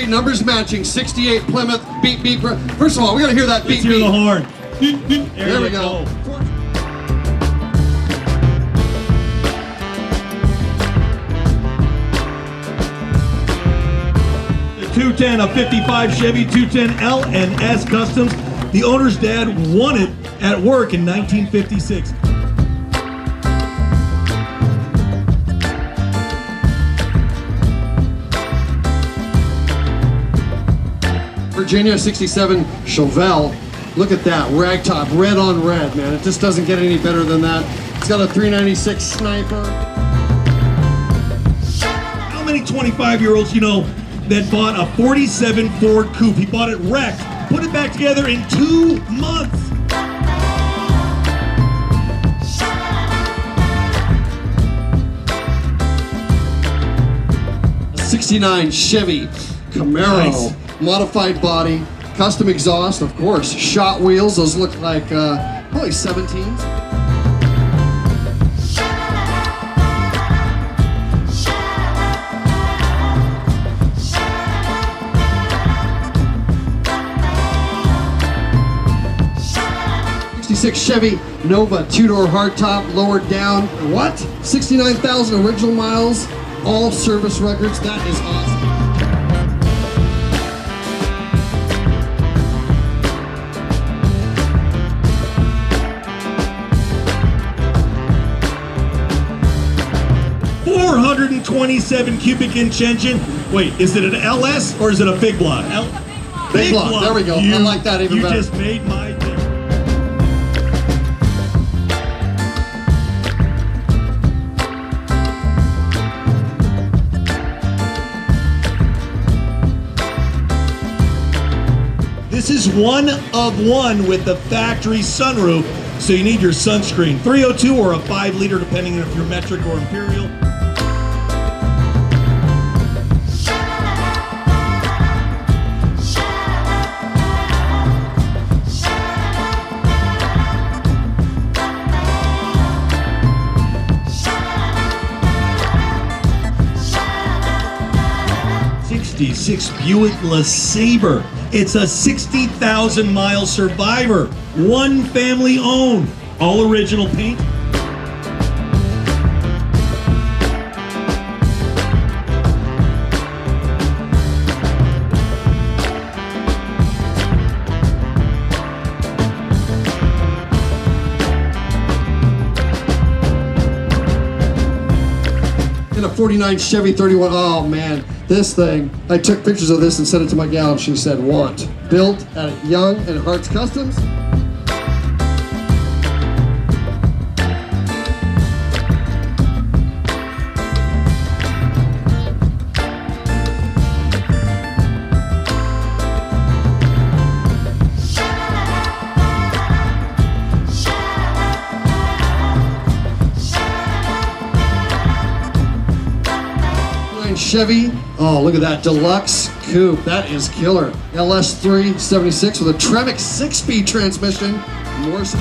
63, numbers matching, 68 Plymouth, beep, beep. First of all, we gotta hear that beep, Let's hear beep. the horn. There we go. 210, a 55 Chevy 210 L and S Customs. The owner's dad won it at work in 1956. Virginia 67 Chevelle. Look at that, ragtop, red on red, man. It just doesn't get any better than that. It's got a 396 Sniper. How many 25-year-olds you know that bought a 47 Ford Coupe? He bought it wrecked, put it back together in 2 months. A 69 Chevy Camaro. Nice. Modified body, custom exhaust, of course. Shot wheels, those look like probably 17s. '66 Chevy Nova, two-door hardtop, lowered down. What? 69,000 original miles, all service records. That is awesome. .427 cubic inch engine. Wait, is it an LS or is it a big block? Big block. There we go. I like that even better. You just made my day. This is one of one with the factory sunroof, so you need your sunscreen. 302 or a 5 liter, depending on if you're metric or imperial. '66 Buick LeSabre. It's a 60,000 mile survivor. One family owned. All original paint. In a 49 Chevy 31, oh man, this thing, I took pictures of this and sent it to my gal and she said, want. Built at Young and Hart's Customs. Chevy, oh look at that, deluxe coupe, that is killer. LS3 76 with a Tremec 6-speed transmission. Morrison.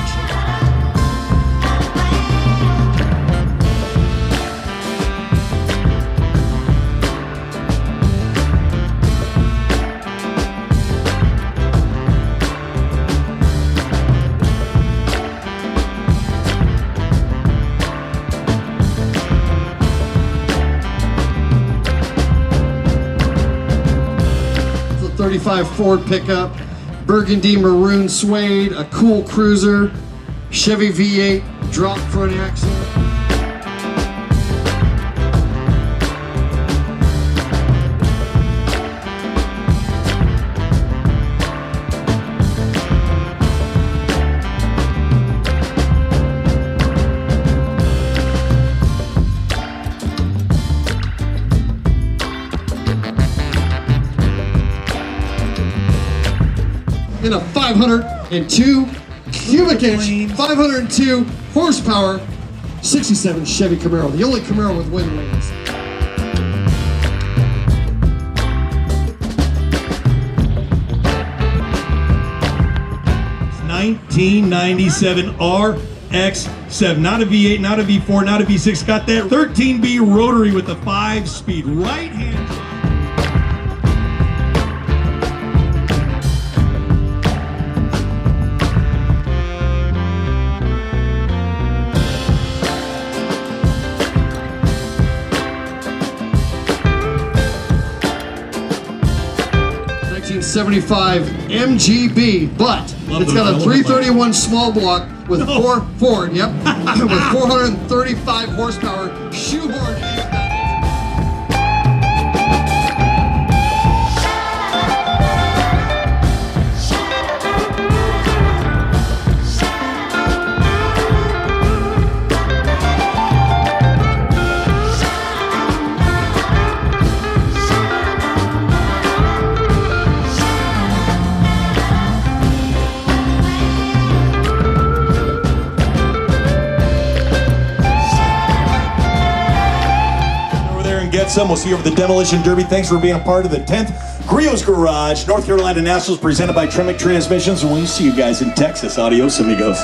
'35 Ford pickup, burgundy maroon suede, a cool cruiser, Chevy V8 drop front axle. In a 502 cubic inch, 502 horsepower, 67 Chevy Camaro, the only Camaro with wind wings. It's 1997 RX-7, not a V8, not a V4, not a V6. Got that 13B rotary with a 5-speed right-hand drive. 175 MGB, but Love it's those got a element 331 small block with No. with 435 horsepower, shoehorn. Get some. We'll see you over the Demolition Derby. Thanks for being a part of the 10th Griot's Garage North Carolina Nationals presented by Tremec Transmissions. And we'll see you guys in Texas. Adios, amigos.